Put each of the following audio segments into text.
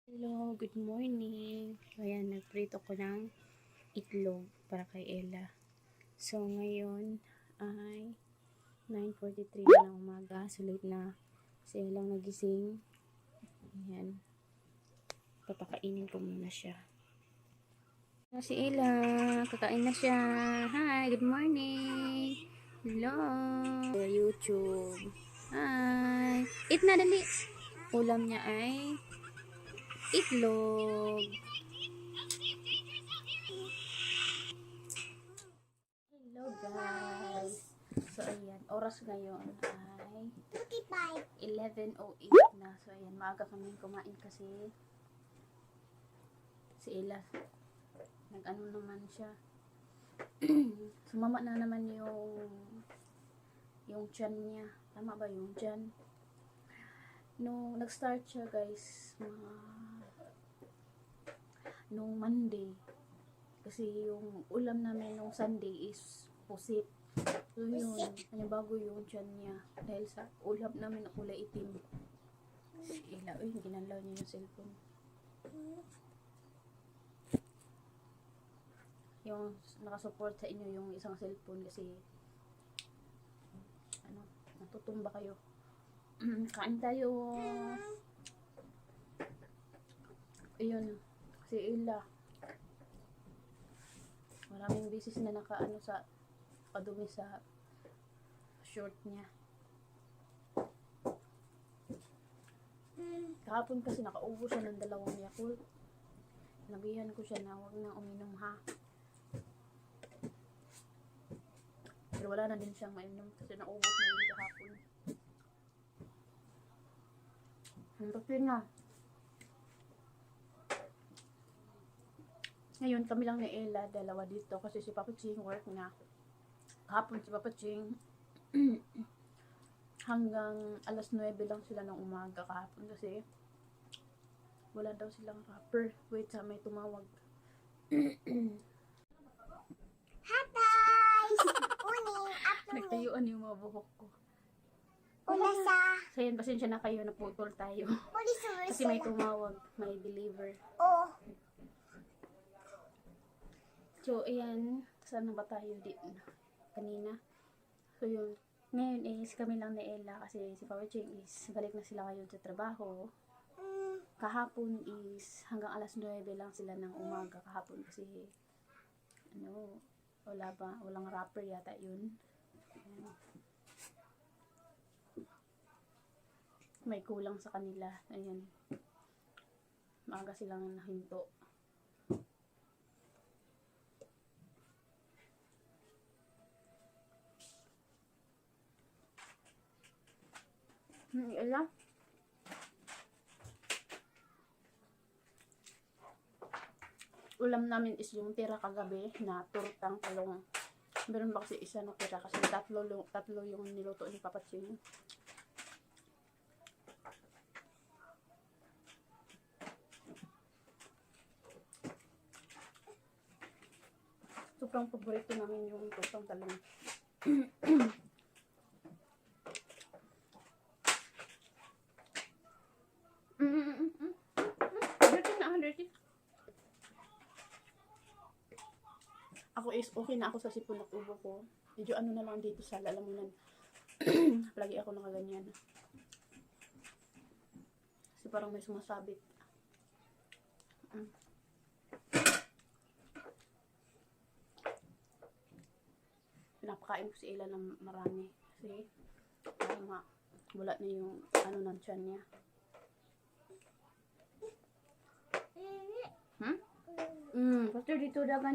Hello, good morning. Ayan, nagprito ko ng itlog para kay Ella. So, ngayon ay 9:43 na ng umaga. So, late na. Si Ella nagising. Ayan. Papakainin ko muna siya. Si Ella, kakain na siya. Hi, good morning. Hello. YouTube. Hi. Eat na, dali. Ulam niya ay itlog. Hello guys. So ayan, oras ngayon ay 11:08 na. So ayan, maaga kami kumain kasi si Ella nag-ano naman siya. Sumama na naman yung tiyan niya. Tama ba yung tiyan? Nung nag-start siya guys, nung Monday. Kasi yung ulam namin nung Sunday is pusit. So yun, bago yung tiyan niya. Dahil sa ulam namin na kulay itim. Ila, ginalaw niya yung cellphone. Yung nakasupport sa inyo yung isang cellphone kasi natutumba kayo. Kain tayo. Ayun, si Ella. Maraming beses na nakaano sa padumi sa short niya. Kahapon kasi nakaubo siya ng 2 Yakult. Nabihan ko siya na huwag nang uminom ha. Pero wala na din siyang mainom kasi naubos na rin kahapon. Ang tapin na. Ngayon kami lang ni Ella, dalawa dito kasi si Papa Ching work na. Kahapon si Papa Ching hanggang alas 9 lang sila ng umaga kahapon kasi wala daw silang rapper. Wait, sa may tumawag. Hi guys! Morning, afternoon. Nagtayuan yung mga buhok ko. Una sa... So yan, pasensya na kayo, naputol tayo. Kasi may tumawag, may deliver. Oh, So, ayan, saan na ba tayo kanina? So, yun, ngayon is kami lang ni Ella kasi si Papa Ching is balik na sila ngayon sa trabaho. Kahapon is hanggang alas 9 lang sila ng umaga kahapon kasi walang rapper yata yun. Ayan. May kulang sa kanila. Ayan. Maaga silang nahinto. Ella? Ulam namin is yung tira kagabi na turtang talong. Meron ba kasi isa na tira kasi tatlo yung niluto ni Papa Ching. Sobrang paborito namin yung turtang talong. Dirty. Ako is okay na ako sa sipon at ubo ko. Medyo na lang dito sa lalamunan. Lagi ako nakaganyan. Kasi parang may sumasabit. Pinapakain ko si Ella ng marami. Kasi parang wala na yung ng tiyan niya. Kasi dito dagan.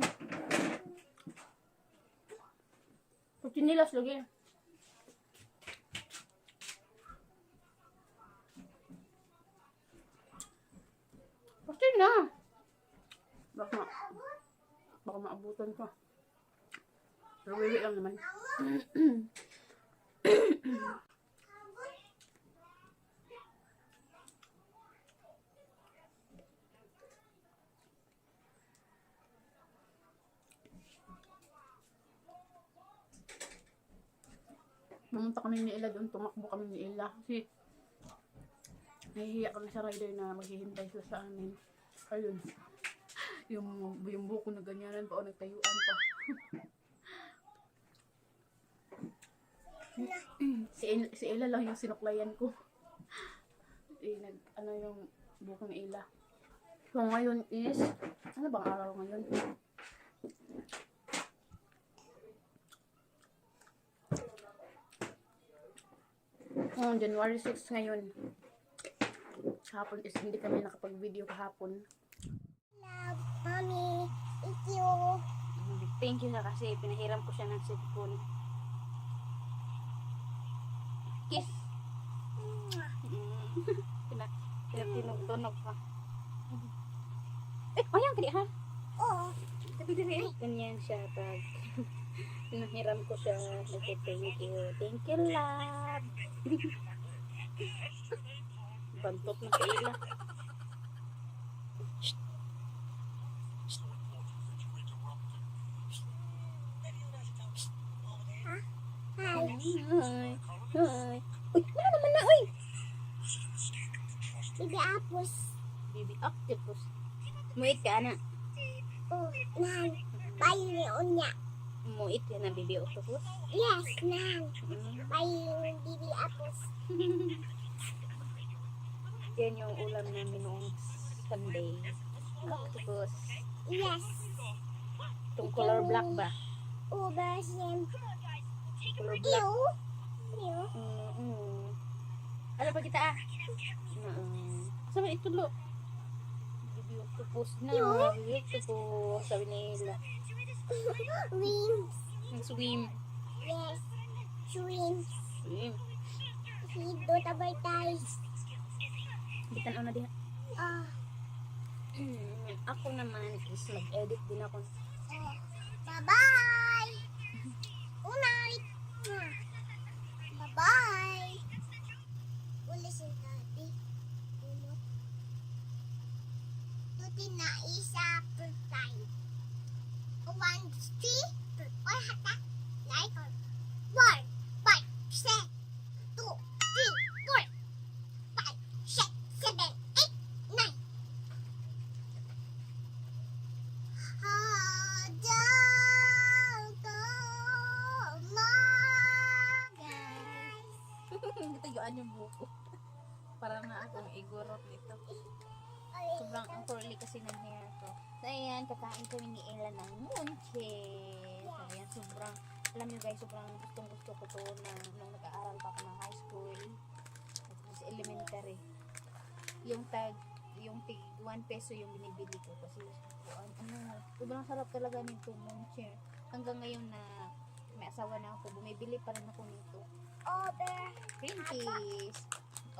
Pagkinilas lagi. Kasi na. Baka maabutan ka. Pero wili lang naman. Pumunta kami ni Ella doon, tumakbo kami ni Ella kasi Nahihiya kami sa rider na maghihintay sila sa amin. Ayun. Yung buko na ganyanan pa o nagtayuan pa. si Ella lang yung sinuklayan ko. Ano yung buko ni Ella. So ngayon is, ano bang araw ngayon? January 6 ngayon. Kahapon is hindi kami nakapag-video kahapon. Love, mommy. Thank you. Thank you na kasi pinahiram ko siya ng cellphone. Kiss. Pinagtinog-tunog pa. Ayan, kali ha? Oo. Ganyan siya pag pinahiram ko siya. Okay, thank you. Thank you, love. Bantot na sa ila. Hi. Hi. Hi. Uy, wala naman na, uy. Baby Apos. Baby octopus. Muit ka na. Oh, nan. Bayo ni Unya. Muit ka na, baby octopus. Yes, nan. Bayo ni Baby Apos. Yan yung ulam namin noong Sunday. Octopus. Yes. Itong color black ba? Uber sim. Color black. Ew. Ew. Ano pa kita ah? Sabi ito lo. Baby octopus na. Baby octopus. Sabi nila. Wings. Nag-swim. Yes. Shrimp. Swim. Feed do advertise. Bitan na diha. Ah. Ako naman is mag-edit din ako. Bye-bye. Good night. Bye-bye. Ulis yung daddy. Umot. Tuti na isa per time. 1, 3, 4, hata. Like 1, 5, 6, 2, 3, 4, 5, 6, 7, 8, 9. Tayuan yung buko. Para na akong igurot nito. Sobrang ang curly kasi ng hair ko. So ayan, kakain kami ni Ella ng munches. So ayan, sobrang, alam nyo guys, sobrang gustong gusto ko to na nung nag-aaral pa ako ng high school. At elementary. Yung tig 1 peso yung binibili ko kasi sobrang sarap talaga nito muncher. Hanggang ngayon na may asawa na ako, bumibili pa rin ako nito. Over. Green peas.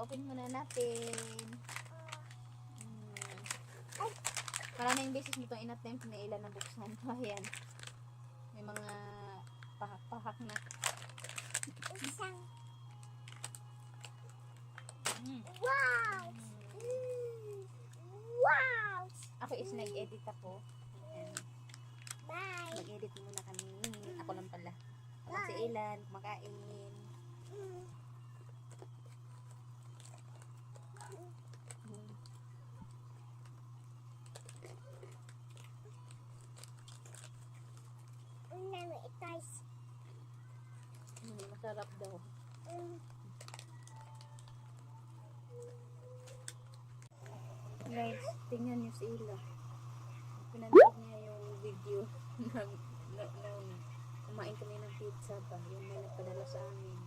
Open muna natin. Maraming beses nito in-attempt na ilan na buksan. Ayan. May mga pahak-pahak na. Isang. Wow! Wow! Ako is nag-edit ako. Ayan. Bye! Mag-edit muna kami. Ako lang pala. Ako si Elan, kumakain. Masarap daw. Guys, tingnan niyo si Ila. Pinanood niya yung video na kumain kami ng pizza ba. Yung may nagpadala sa amin.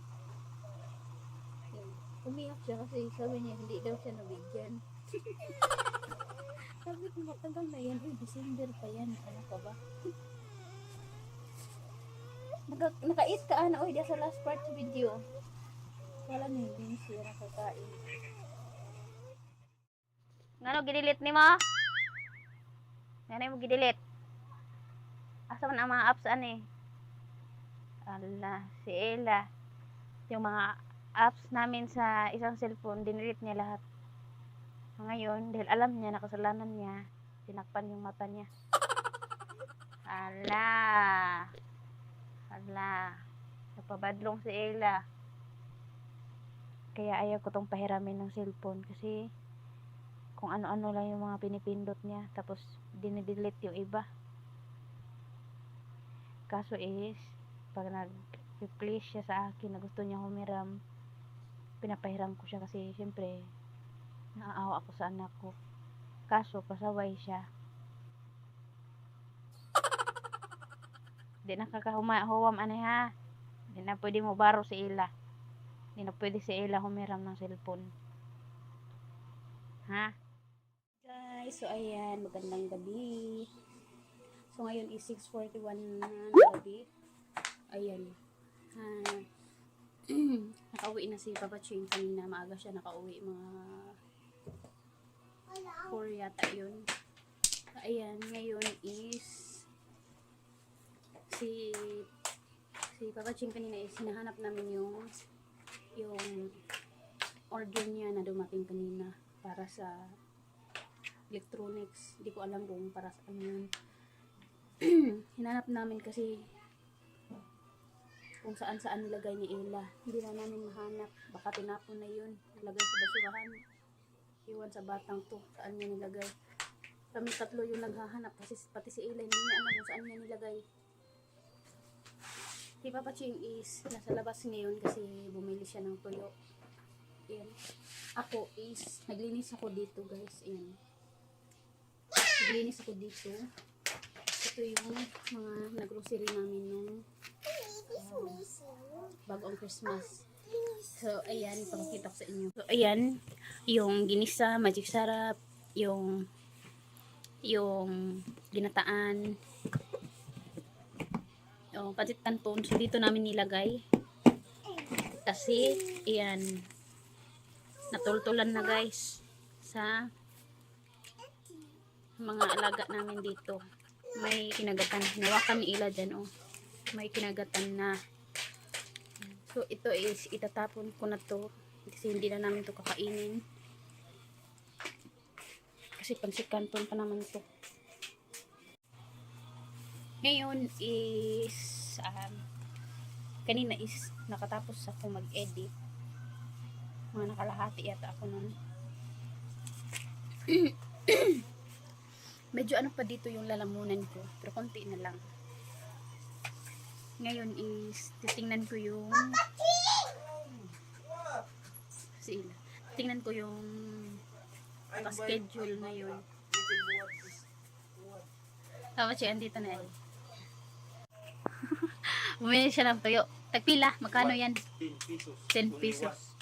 Yun. Umiyak siya kasi sabi niya hindi daw siya nabigyan. Sabi ko matagal na yan. December pa yan. Ano ka ba? Nakait ka ano. Oy, sa last part sa video. Wala na hindi siya nakakain. Ngano gidilit ni mo? Ngano mo gidilit? Asa man ang mga apps ani? Ala, si Ella. Yung mga apps namin sa isang cellphone, dinilit niya lahat. Ngayon, dahil alam niya na kasalanan niya, tinakpan yung mata niya. Ala. Ala. Napabadlong si Ella. Kaya ayaw ko tong pahiramin ng cellphone kasi kung ano-ano lang yung mga pinipindot niya. Tapos dinidelete yung iba. Kaso is, pag nag-replace siya sa akin na gusto niya humiram, pinapahiram ko siya kasi syempre naaawa ako sa anak ko. Kaso pasaway siya. Di na kakahuwam ani ha. Di na pwede mo baro si Ila. Di na pwede si Ila humiram ng cellphone. Ha? Guys, so ayan, magandang gabi. So ngayon is 6:41 na ng gabi. Ayan. Nakauwi na si Papa Ching kanina. Maaga siya nakauwi. Mga 4 yata yun. So, ayan, ngayon is si Papa Ching kanina is hinahanap namin yung order niya na dumating kanina para sa electronics. Hindi ko alam kung para sa ano yun. Hinanap namin kasi kung saan nilagay ni Ella. Hindi na namin mahanap. Baka tinapon na yun. Nilagay sa basurahan. Iwan sa batang to. Saan niya nilagay. Kami tatlo yung naghahanap. Kasi pati si Ella hindi niya alam kung saan niya nilagay. Si Papa Ching is nasa labas ngayon kasi bumili siya ng tuyo. Ayan. Ako is naglinis ako dito guys. Ayan. Naglinis ako dito. Ito yung mga nag-grocery namin nung bagong Christmas. So, ayan, ipakita ko sa inyo. So, ayan, yung ginisa, magic sarap, yung ginataan, yung patit canton. So, dito namin nilagay. Kasi, ayan, natultulan na guys sa mga alaga namin dito. May kinagatan. Hinawakan ni Ila dyan, oh. May kinagatan na. So, ito is, itatapon ko na to. Kasi hindi na namin to kakainin. Kasi pansikanton pa naman to. Ngayon is, kanina is, nakatapos ako mag-edit. Mga nakalahati yata ako nun. Medyo ano pa dito yung lalamunan ko. Pero konti na lang. Ngayon is, titingnan ko yung sila. Tingnan ko yung schedule ngayon. Tapos siya, andito na yan. Bumili siya ng tuyo. Tagpila, magkano yan? 10 pesos.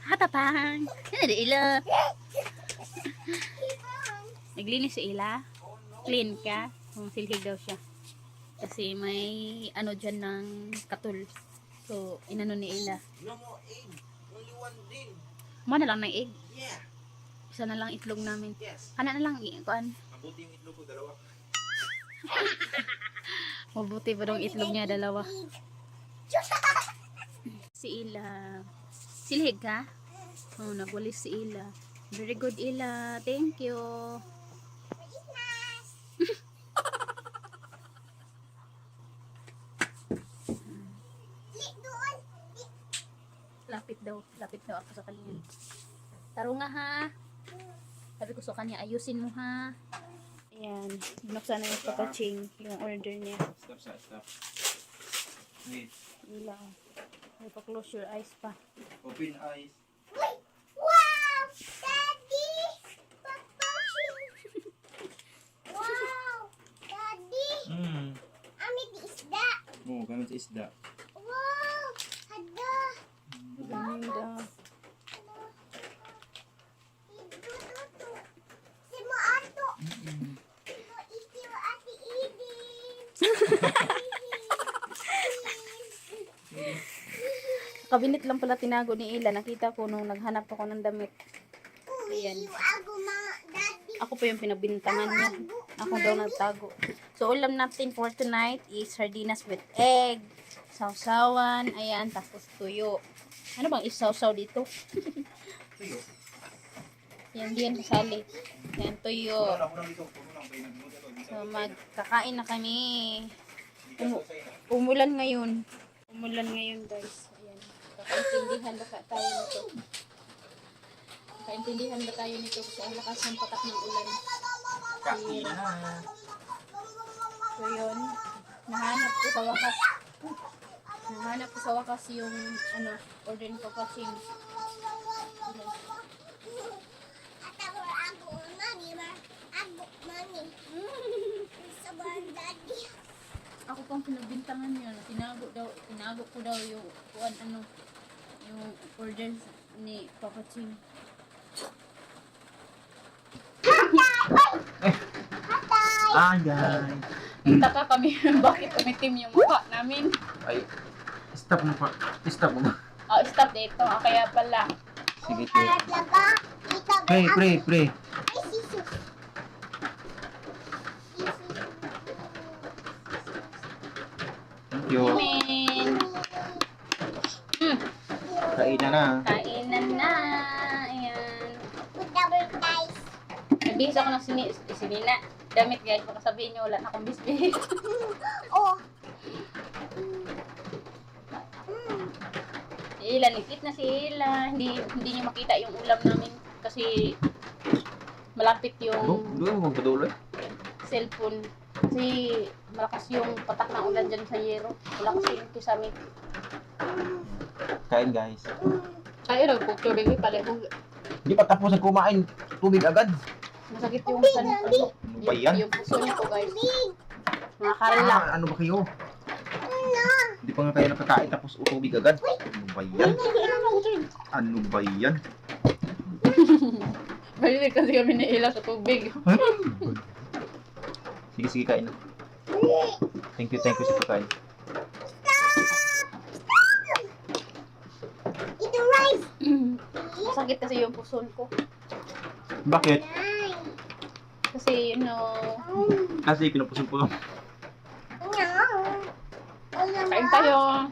Hatapang. Yan na di Ila. Naglinis si Ila. Clean ka. Silhig daw siya. Kasi may ano dyan ng katul. So, inano ni Ila. No more egg. Only one din. Mana lang ng egg. Yeah. Isa na lang itlog namin. Yes. Ana na lang. Kuan. Mabuti yung itlog ko, dalawa. Mabuti pa dong itlog niya, dalawa. Si Ila. Silhig ka? Oh, nagwalis si Ila. Very good, Ila. Thank you. Lapit daw ako sa kanya. Taro nga ha. Sabi ko sa kanya, ayusin mo ha. Ayan, binuksan na yung Papa Ching, yung order niya. Stop. Wait. Ilaw. May pa-close your eyes pa. Open eyes. Wow! Daddy! Papa! Wow! Daddy! Amit isda! Oh, gamit isda. Wow! Ada! Ganda. Ito. Si mo ato! Mo iti mo ati idin! Kabinet lang pala tinago ni Ila. Nakita ko nung naghanap ako ng damit. Ayan. Ako mga daddy! Ako pa yung pinabintangan niya. Ako daw nagtago. So, ulam natin for tonight is sardinas with egg, sausawan, ayan, tapos tuyo. Ano bang isawsaw dito? Tuyo. Yan, diyan kasali. Yan, tuyo. Ako lang dito. Ako lang. Kaya nagmuda to. So, magkakain na kami. Umulan ngayon. Umulan ngayon, guys. Ayan. Kakaintindihan ba tayo nito? Kakaintindihan ba tayo nito kasi ang lakas ng patak ng ulan. Kain na. So yun, nahanap ko sa wakas. Nahanap ko sa wakas yung order ni Papa Ching. Ako pang pinagbintangan yun. Tinago ko daw yung yung order ni Papa Ching. Ay, guys. Taka kami bakit umitim yung mukha namin. Ay, stop mo pa. Stop mo. Oh, stop dito. Kaya pala. Sige, pre. Thank you. Amen. Kainan na. Kainan na. Ayan. Nabihis ako ng sinina. Damit guys. Baka sabihin nyo wala na akong bisbis. Si Ila, nikit na si Ila. Hindi niyo makita yung ulam namin kasi malapit yung Doon mo magpaduloy. cellphone. Kasi malakas yung patak ng ulan dyan sa yero. Wala kasi yung kisame. Kain, guys. Ay, nagpuptuloy pala. Hindi pa tapos ang kumain. Tubig agad. Masakit yung Ano ba yan? yung puso niyo po guys. Mga karala. Ano ba kayo? Hindi pa nga kayo nakakain tapos tubig agad. Ano ba yan? Ano ba yan? Mahilig kasi kami ni Ila sa tubig. Sige, kain na. Thank you sa pagkain. Masakit kasi yung puso ko. Bakit? Kasi, Kasi pinupusin po. kain tayo.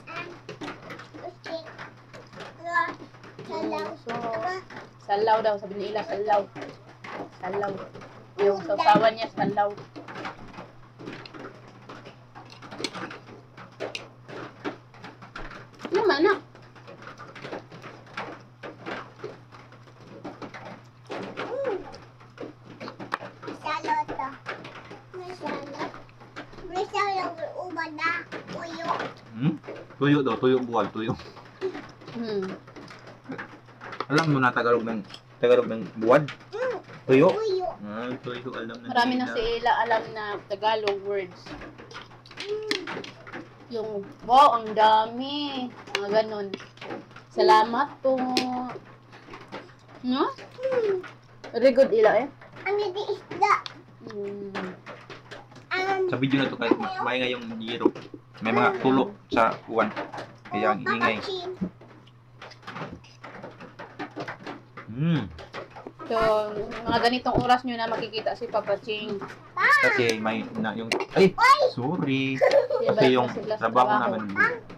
So, salaw daw, sabi ni Ila, salaw. Salaw. Yung sausawan niya, salaw. Naman na. Tuyo daw, tuyo buwal, tuyo. Alam mo na Tagalog ng buwad? Tuyo? Tuyo, alam na. Marami na si Ila alam na Tagalog words. Yung, wow, ang dami. Mga ganun. Salamat po. No? Very good, Ila eh. Sa video na to kahit maingay yung giro. May mga tulo sa uwan. Kaya ang ingay. So, mga ganitong oras nyo na makikita si Papa Ching. Kasi may na yung sorry. Kasi yung trabaho namin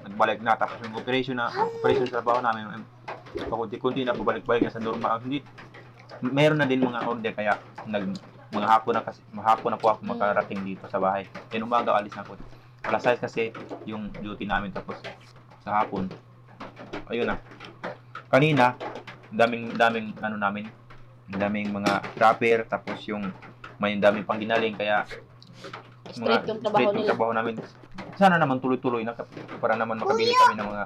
nagbalik na tapos yung operation sa trabaho namin pakunti-kunti na pabalik-balik na sa normal. Hindi meron na din mga order kaya mga hapon na po ako makarating dito sa bahay. Then umaga alis na po. Alas 6 kasi yung duty namin tapos sa hapon. Ayun na. Kanina daming mga wrapper tapos yung may daming pang ginaling kaya Straight yung trabaho nila. namin. Sana naman tuloy-tuloy na para naman makabili kami ng mga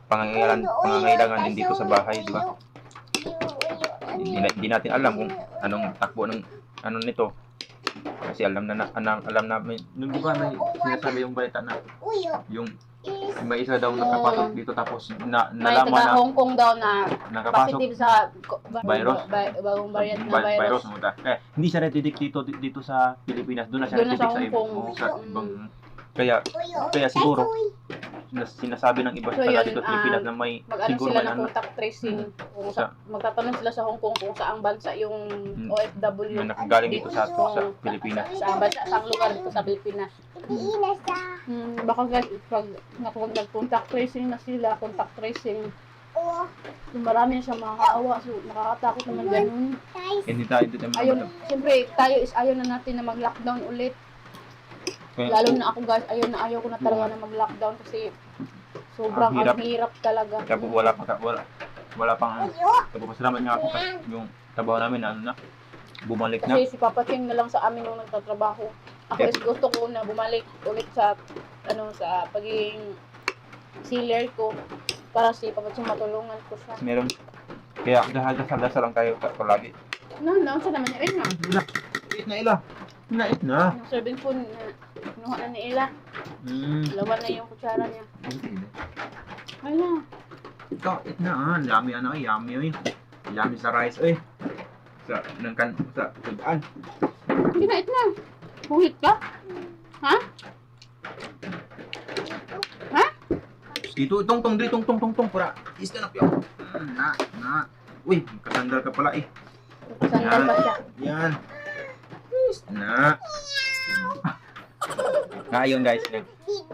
pangangailangan din dito sa bahay, di ba? Hindi natin alam kung anong takbo ng nito. Kasi alam namin, di ba may sinasabi yung balita na yung may isa daw nakapasok dito tapos May nalaman taga na Hong Kong daw na nakapasok positive sa virus. bagong variant na virus. Hindi siya natidik dito sa Pilipinas. Doon na siya Doon na sa natidik Hong Kong. sa ibang kaya siguro sinasabi ng iba So, taga yun, dito sa Pilipinas na may Mag-ano siguro sila may ng contact tracing. Magtatanong sila sa Hong Kong kung saang bansa yung OFW. na nakagaling dito sa Pilipinas. Saang bansa, saang lugar dito sa Pilipinas. Baka pag nag-contact tracing na sila, contact tracing, marami na siya makakaawa. So, nakakatakot naman ganun. Hindi tayo dito Ayun, siyempre, tayo is ayaw na natin na mag-lockdown ulit. Kaya, Lalo na ako guys, ayaw ko na talaga na mag-lockdown kasi sobrang Ang hirap. ang hirap talaga. tapos wala pang nagpapasalamat nga ako kasi yung trabaho namin na ano na, bumalik na. Kasi si Papa Ching na lang sa amin nung nagtatrabaho. Ako is gusto ko na bumalik ulit sa sa pagiging sealer ko para si Papa Ching matulungan ko siya. Meron. Kaya dasal lang tayo palagi. Sa naman yung ina. Eat na ila. Eat na. Yung serving spoon na kinuha na ni Ella. Lawan na yung kutsara niya. Ay na. Ito, eat na ah. Yummy ano, yummy yun. Yummy sa rice eh. Sa tudaan. Hindi na, na. Buhit ka? Ha? Ha? Dito, tong para is na piyo. Na. Uy, kasandal ka pala eh. Sandal pa siya. Yan. Na. Ayun guys,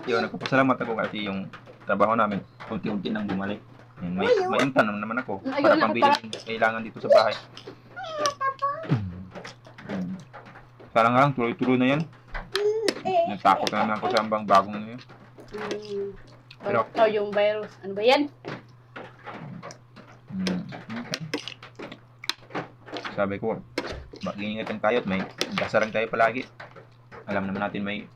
yun, nagpapasalamat ako kasi yung trabaho namin, unti-unti nang bumalik. Yan, may income naman ako para pambili ng kailangan dito sa bahay. Sana nga lang, tuloy-tuloy na yan. Natakot na naman ako sa ambang bagong na yun. Pero, yung virus. Ano ba yan? Okay. Sabi ko, mag-iingatan tayo at may dasarang tayo palagi. Alam naman natin may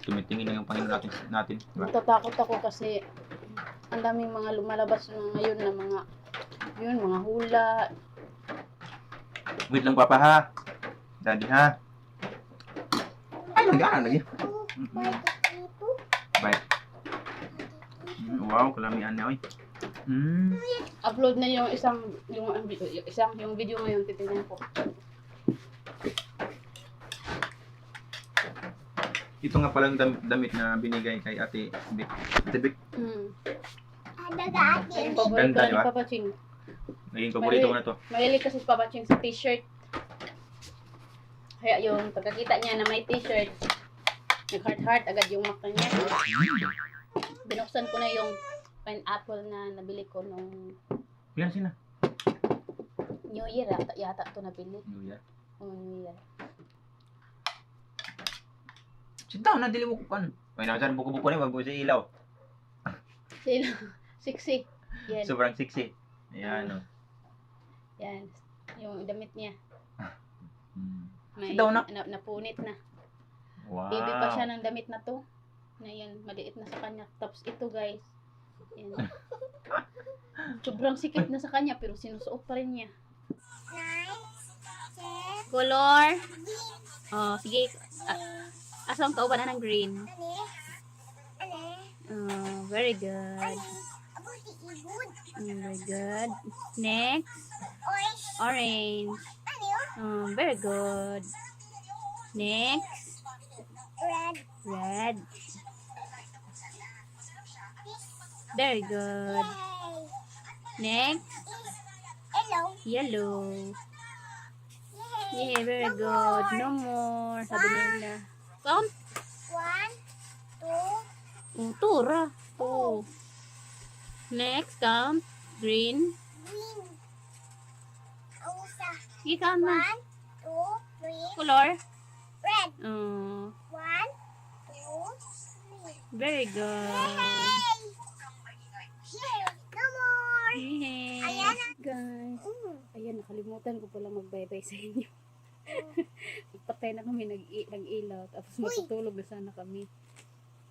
tumitingin na yung Panginoon natin. Diba? Natatakot ako kasi ang daming mga lumalabas na ngayon na mga hula. Wait lang papa ha. Daddy ha. Ay, nag-aaral lagi. Bye. Wow, kalamian na oy. Upload na yung yung video ngayon titingnan ko. Ito nga palang damit na binigay kay Ate Vic. Ate Vic, Ay, yung paborito Ganda, na diba? ni Papa Ching. naging paborito ko na to. Mahilig kasi si Papa Ching sa t-shirt. Kaya yung pagkakita niya na may t-shirt, nag-heart agad yung mata niya. Binuksan ko na yung pineapple na nabili ko nung Yan sina. New Year yata to nabili. New Year. New Year. Sit down na, dili mo ko pan. May nasan buko-buko na, magbuo sa ilaw. Sino? 60. Yan. Sobrang sexy. Ayan o. Yan. Yung damit niya. May, Sit down na. Napunit na. Wow. Baby pa siya ng damit na to. Na yan, maliit na sa kanya. Tapos ito guys. Yan. Sobrang sikip na sa kanya pero sinusuot pa rin niya. Color. Oh, sige. Asang kauban na ng green. Oh, very good. Very good. Next. Orange. Very good. Next. Red. Very good. Next. Yellow. Yeah, very good. No more. Sabi nila. Count. 1, 2, Tura. 2. Next, count. Green. Sige, count na. 1, 2, 3, Color. red. 1, 2, 3. Very good. Here, no more. Hey, Ayan. guys. Ayan, nakalimutan ko pala mag-bye-bye sa inyo. Patay na kami nag-ilaw. Tapos matutulog na sana kami.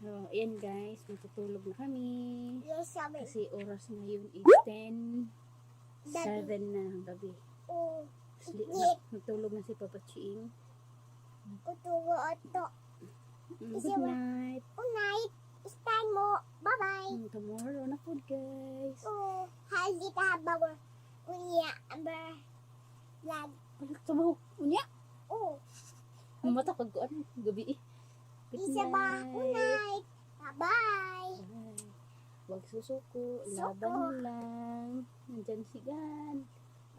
So, ayan guys, matutulog na kami. Yes, sabi. Kasi oras ngayon is 10:07 na ng gabi. Oh, Natulog na si Papa Ching. kutugo ito. Good night. Good night. It's time mo. Bye-bye. Tomorrow na po guys. Oh, haldi ka habang unya amber lag. Balik sa buhok. Unya. Oh, Mata kag ano gabi eh. Good isa ba? Good night. night. Bye-bye. Bye. Huwag susuko. Laban lang. Nandyan si Gan.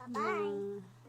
Bye-bye. Na